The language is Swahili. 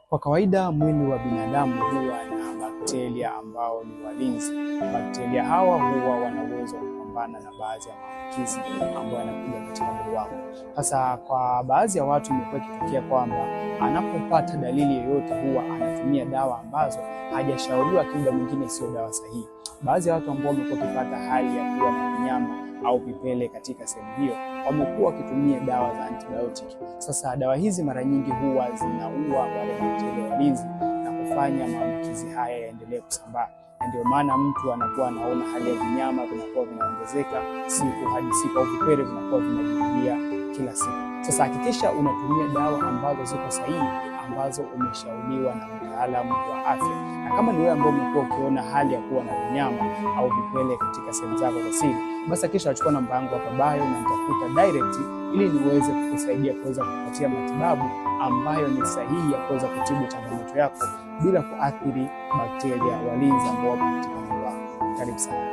Kwa kawaida mwili wa binadamu huwa na bakteria ambao ni walinzi. Bakteria hawa huwa wana uwezo wa kupambana na baadhi ya maambukizi ambayo yanakuja katika mwili wako. Sasa kwa baadhi ya watu imekuwa ikitokea kwamba anapopata dalili yoyote huwa anatumia dawa ambazo hajashauriwa, muda mwingine sio dawa sahihi. Baadhi ya watu ambao wamekuwa wakipata hali ya kuwa na nyama au vipele katika sehemu hiyo wamekuwa wakitumia dawa za antibiotic. Sasa dawa hizi mara nyingi huwa zinaua wale bakteria walinzi na kufanya maambukizi haya yaendelee kusambaa. Ndio maana mtu anakuwa anaona hali ya vinyama vinakuwa vinaongezeka siku hadi siku, au vipele vinakuwa vinajirudia kila siku. Sasa hakikisha unatumia dawa ambazo ziko sahihi, ambazo umeshauriwa na mtaalamu wa afya. Na kama ni wewe ambao umekuwa ukiona hali ya kuwa na vinyama au vipele katika sehemu zako za siri, basi hakikisha uchukua namba yangu hapa bio na nitafuta direct ili niweze kukusaidia kuweza kupatia matibabu ambayo ni sahihi ya kuweza kutibu changamoto yako bila kuathiri bakteria walinzi ambao wapo katika mwili wako. Karibu sana.